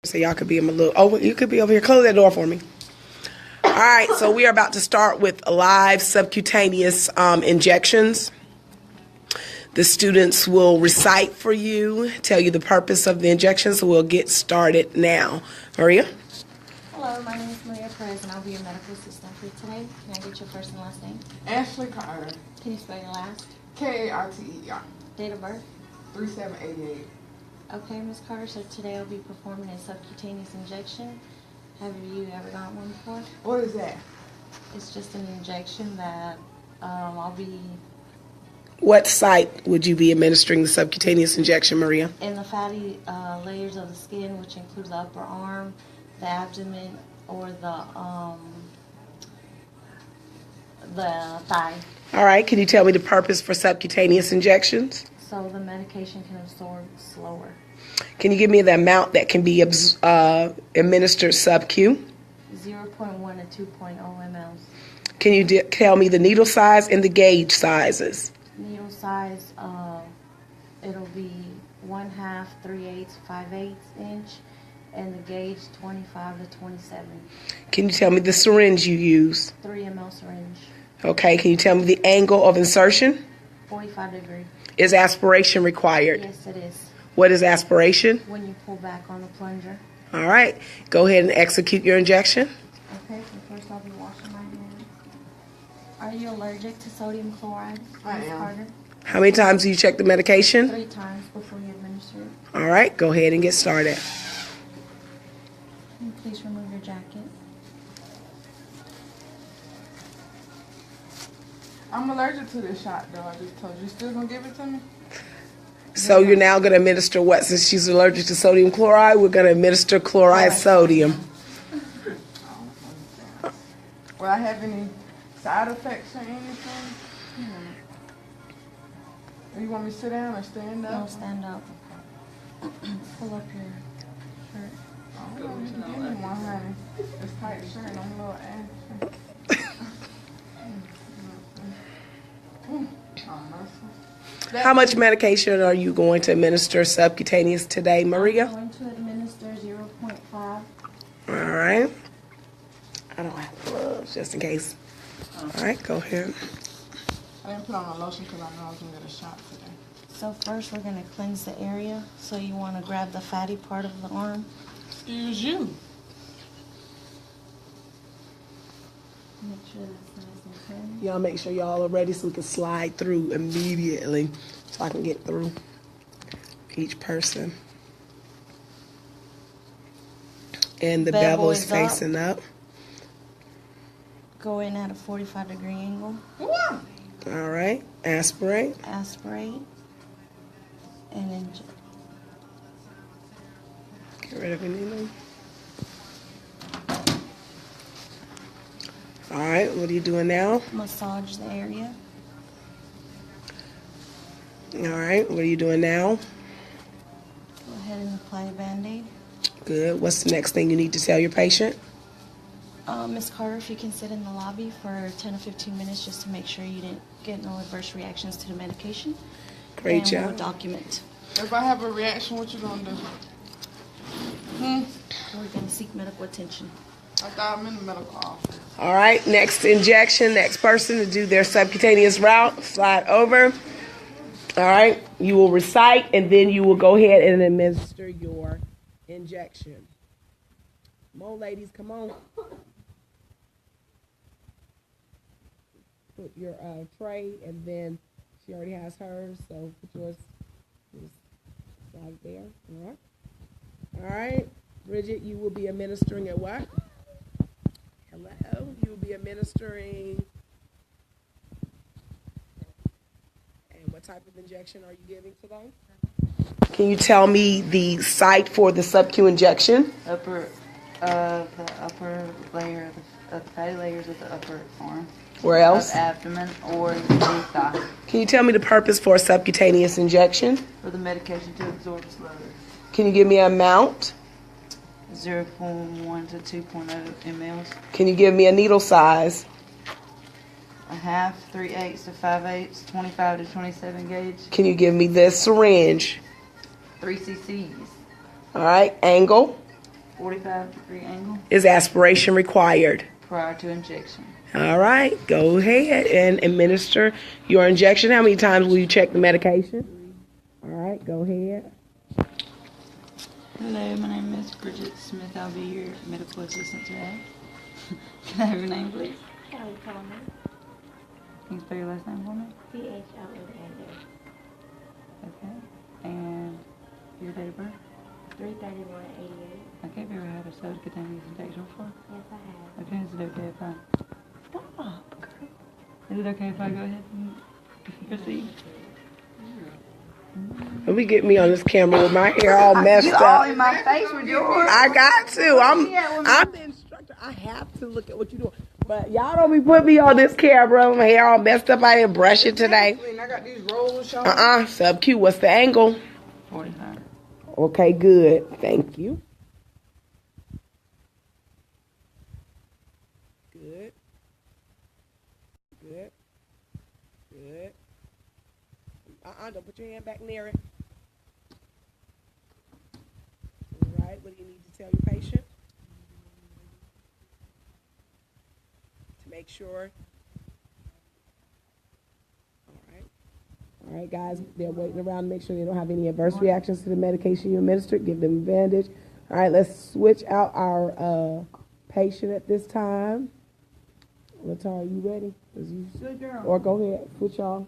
So y'all could be in a little, oh, you could be over here. Close that door for me. All right, so we are about to start with live subcutaneous injections. The students will recite for you, tell you the purpose of the injection, so we'll get started now. Maria? Hello, my name is Maria Perez, and I'll be your medical assistant for today. Can I get your first and last name? Ashley Carter. Can you spell your last? Carter. Date of birth? 3788. Okay, Ms. Carter, so today I'll be performing a subcutaneous injection. Have you ever gotten one before? What is that? It's just an injection that I'll be What site would you be administering the subcutaneous injection, Maria? in the fatty layers of the skin, which include the upper arm, the abdomen, or the thigh. All right, can you tell me the purpose for subcutaneous injections? So the medication can absorb slower. Can you give me the amount that can be administered sub-Q? 0.1 to 2.0 mLs. Can you tell me the needle size and the gauge sizes? Needle size, it'll be 1/2, 3/8, 5/8 inch, and the gauge 25 to 27. Can you tell me the syringe you use? 3 ml syringe. Okay, can you tell me the angle of insertion? 45 degree. Is aspiration required? Yes, it is. What is aspiration? When you pull back on the plunger. All right, go ahead and execute your injection. Okay, so first I'll be washing my hands. Are you allergic to sodium chloride, I Ms. am. Carter? How many times do you check the medication? 3 times before you administer it. All right, go ahead and get started. Can you please remove your jacket? I'm allergic to this shot, though. I just told you. You still gonna give it to me? So you're now going to administer what? Since she's allergic to sodium chloride, we're going to administer chloride sodium. Will I have any side effects or anything? You want me to sit down or stand up? No, stand up. Pull up your shirt. Oh, you can give me one, honey. This tight shirt, I'm a little anxious. How much medication are you going to administer subcutaneous today, Maria? I'm going to administer 0.5. All right. I don't have gloves, just in case. All right, go ahead. I didn't put on a lotion because I know I was going to get a shot today. So first we're going to cleanse the area. So you want to grab the fatty part of the arm. Excuse you. Make sure that's nice and clean. Y'all make sure y'all are ready so we can slide through immediately so I can get through each person. And the bevel is facing up. Go in at a 45-degree angle. All right, aspirate. Aspirate. And inject. Get rid of anything. All right, what are you doing now? Massage the area. All right, what are you doing now? Go ahead and apply a Band-Aid. Good. What's the next thing you need to tell your patient? Ms. Carter, if you can sit in the lobby for 10 to 15 minutes just to make sure you didn't get no adverse reactions to the medication. Great and job. We'll document. If I have a reaction, what you gonna do? We're going to seek medical attention. I thought I'm in the medical office. All right, next injection, next person to do their subcutaneous route, slide over. All right, you will recite and then you will go ahead and administer your injection. Come on, ladies, come on. Put your tray, and then she already has hers, so put yours just right there. All right. All right, Bridget, you will be administering at what? Hello, you will be administering. And what type of injection are you giving today? Can you tell me the site for the sub-Q injection? The upper layer of the fatty layers of the upper arm. Where else? Of abdomen or the thigh. Can you tell me the purpose for a subcutaneous injection? For the medication to absorb slowly. Can you give me an amount? 0.1 to 2.0 mLs. Can you give me a needle size? 1/2, 3/8 to 5/8, 25 to 27 gauge. Can you give me this syringe? 3 cc's. All right, angle. 45-degree angle Is aspiration required? prior to injection. All right, go ahead and administer your injection. How many times will you check the medication? All right, go ahead. Hello, my name is Bridget Smith. I'll be your medical assistant today. Can I have your name, please? Kelly Coleman, Can you spell your last name for me? CHOMAN, Okay. And your date of birth? 33188. Okay, have you ever had a subcutaneous injection before? Yes, I have. Okay, is it okay if I... Stop, girl. Is it okay if I go ahead and proceed? Let me get me on this camera with my hair all messed You all up. in my face with yours. I got to. I'm the instructor. I have to look at what you're doing. But y'all don't be putting me on this camera. My hair all messed up. I didn't brush it today. And I got these rolls showing. Sub Q. What's the angle? 45. Okay, good. Thank you. Good. Good. Good. Don't put your hand back near it. All right, what do you need to tell your patient? To make sure. All right, guys, they're waiting around to make sure they don't have any adverse reactions to the medication you administered. Give them a bandage. All right, let's switch out our patient at this time. Latar, are you ready? Good girl. Or go ahead, switch off.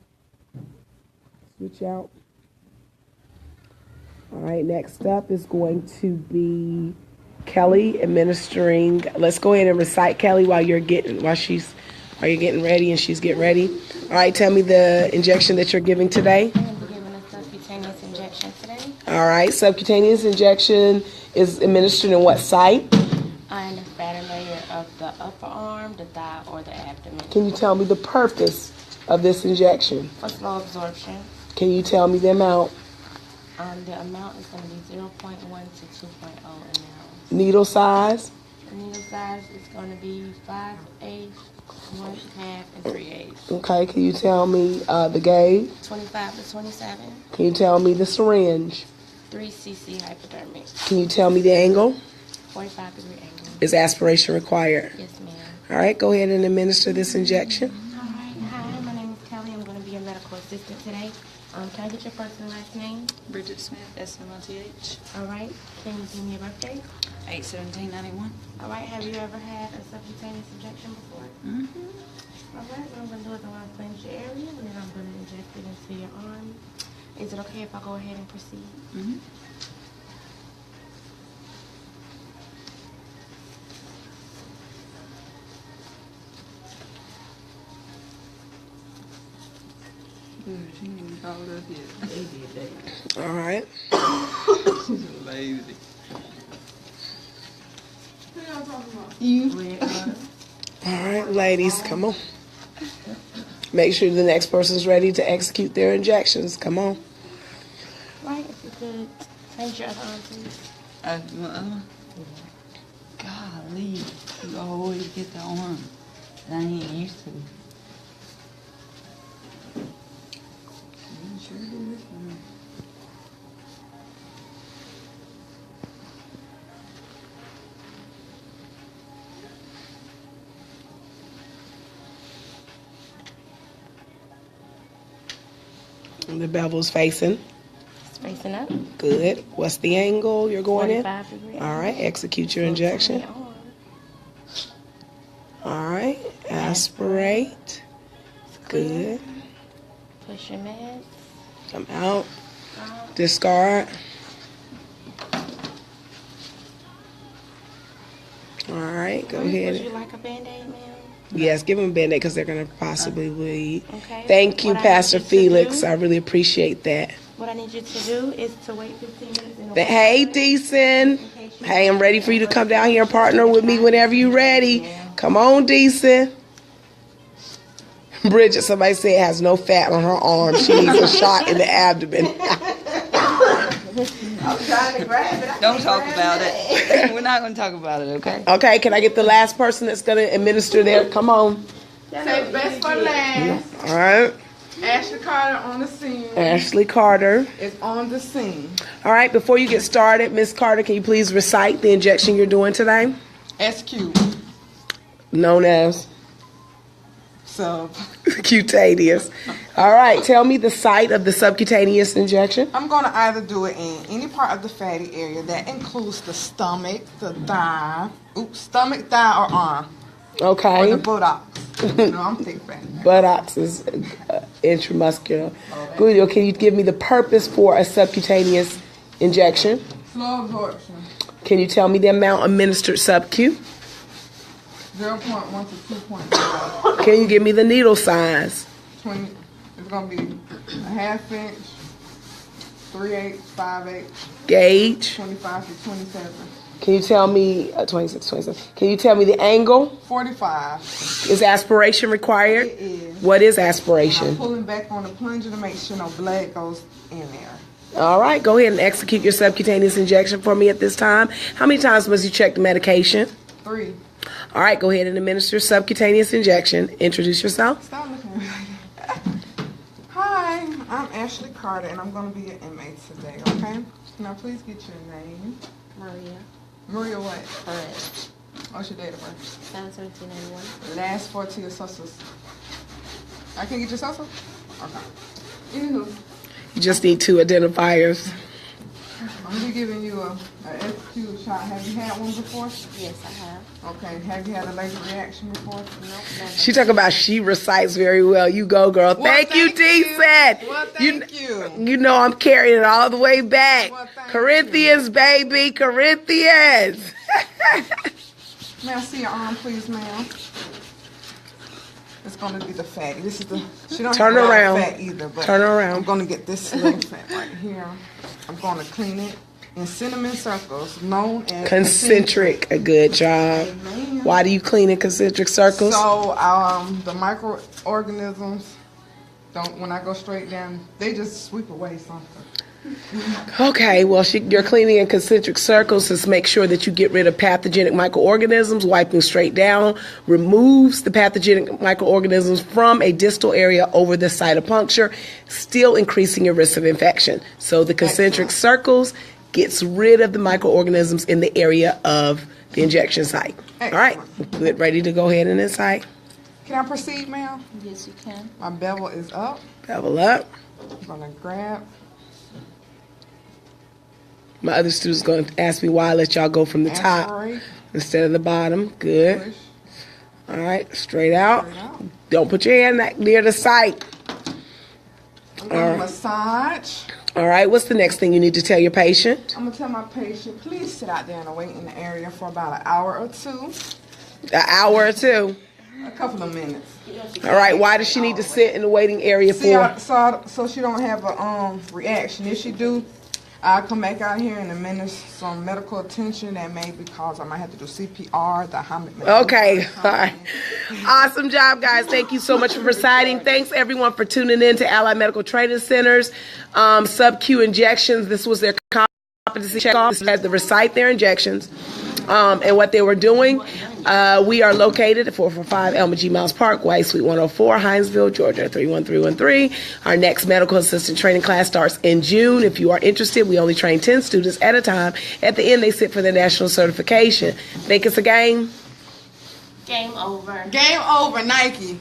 Switch out. All right, next up is going to be Kelly administering. Let's go ahead and recite Kelly while you're getting ready and she's getting ready. All right, tell me the injection that you're giving today. I'm going to be giving a subcutaneous injection today. All right, subcutaneous injection is administered in what site? On the fatter layer of the upper arm, the thigh, or the abdomen. Can you tell me the purpose of this injection? For slow absorption, Can you tell me the amount? the amount is going to be 0.1 to 2.0 ml. Needle size? The needle size is going to be 5/8, 1/2, and 3/8. Okay, can you tell me the gauge? 25 to 27. Can you tell me the syringe? 3 cc hypodermic. Can you tell me the angle? 45-degree angle. Is aspiration required? Yes, ma'am. All right, go ahead and administer this injection. All right. Hi, my name is Kelly. I'm going to be your medical assistant today. Can I get your first and last name? Bridget Smith, SMLTH, All right. Can you give me your birthday? 8/17/91. All right. Have you ever had a subcutaneous injection before? Mm-hmm. All right. What I'm going to do is I'm going to cleanse your area, and then I'm going to inject it into your arm. Is it okay if I go ahead and proceed? Mm-hmm. She ain't even called up yet. All right. She's lazy. All right, ladies, come on. Make sure the next person's ready to execute their injections. Come on. Right. If you could cleanse your other arm, please. You want the other one? Golly, you always get the arm that I ain't used to. You sure do this one. And the bevel's facing. It's facing up. Good. What's the angle you're going in? 45-degree. All right, execute your injection. All right, aspirate. Good. Push your meds. Come out. Discard. All right, go Would you ahead. like a Band-Aid, ma'am? Yes, give them a Band-Aid because they're going to possibly bleed. Okay. Thank you, What I need Pastor you to Felix. do- I really appreciate that. What I need you to do is to wait 15 minutes. In Hey, Decent. Hey, I'm ready for you to come down here and partner with me whenever you're ready. Come on, Decent. Bridget, somebody said has no fat on her arm. She needs a shot in the abdomen. I'm trying to grab it. Don't talk about it. We're not going to talk about it, okay? Okay, can I get the last person that's going to administer there? Come on. Say best for last. All right. Ashley Carter on the scene. Ashley Carter. Is on the scene. All right, before you get started, Miss Carter, can you please recite the injection you're doing today? SQ. Known as Sub. cutaneous. All right, tell me the site of the subcutaneous injection. I'm going to either do it in any part of the fatty area. That includes the stomach, the thigh. Stomach, thigh, or arm. Okay. Or the buttocks. No, I'm thick fat. Buttocks is intramuscular. Good. Can you give me the purpose for a subcutaneous injection? Slow absorption. Can you tell me the amount administered sub-Q? 0.1 to 2.5. Can you give me the needle size? 20. It's going to be a half inch, 3/8, 5/8, Gauge. 25 to 27. Can you tell me 26, 27? Can you tell me the angle? 45. Is aspiration required? It is. What is I'm aspiration? pulling back on the plunger to make sure no blood goes in there. All right, go ahead and execute your subcutaneous injection for me at this time. How many times must you check the medication? 3. All right, go ahead and administer subcutaneous injection. Introduce yourself. Stop looking at me like that. Hi, I'm Ashley Carter, and I'm going to be your inmate today, okay? Now, please get your name. Maria. Maria what? Perez. What's your date of birth? 7/17/91. Last 4 to your socials. I can get your social? Okay. Anywho, You just need 2 identifiers. I'm going to be giving you a SQ shot. Have you had one before? Yes, I have. Okay. Have you had a allergic reaction before? Nope, never. She talking about she recites very well. You go, girl. Well, thank you, D-Set. Well, thank you. You know I'm carrying it all the way back. Well, thank Corinthians, baby. Corinthians. May I see your arm, please, ma'am? It's going to be the fatty. This is the. She don't Turn have a lot around. of fat either, but Turn around. I'm going to get this little fat right here. I'm going to clean it in cinnamon circles, known as Concentric. A good job. Amen. Why do you clean in concentric circles? So the microorganisms don't. When I go straight down, they just sweep away something. Okay, well, you're cleaning in concentric circles to make sure that you get rid of pathogenic microorganisms. Wiping straight down removes the pathogenic microorganisms from a distal area over the site of puncture, still increasing your risk of infection. So the concentric circles gets rid of the microorganisms in the area of the injection site. All right, good, ready to go ahead and incite. Can I proceed, ma'am? Yes, you can. My bevel is up. Bevel up. I'm gonna grab. My other student's going to ask me why I let y'all go from the top Aspirate. instead of the bottom. Good. Push. All right, straight out. Straight out. Don't put your hand that near the site. I'm gonna massage. All right, what's the next thing you need to tell your patient? I'm gonna tell my patient, please sit out there and wait in the area for about an hour or two. An hour or 2. A couple of minutes. All right, why does she need to sit in the waiting area See, for? so she don't have a reaction. If she do, I'll come back out here and administer some medical attention. That may be because I might have to do CPR. Okay, all right. Awesome job, guys. Thank you so much for reciting. Thanks, everyone, for tuning in to Allied Medical Training Center's sub-Q injections. This was their competency check-off. They had to recite their injections and what they were doing. We are located at 445 Elma G. Miles Parkway, Suite 104, Hinesville, Georgia, 31313. Our next medical assistant training class starts in June. If you are interested, we only train 10 students at a time. At the end, they sit for their national certification. Think it's a game? Game over. Game over, Nike.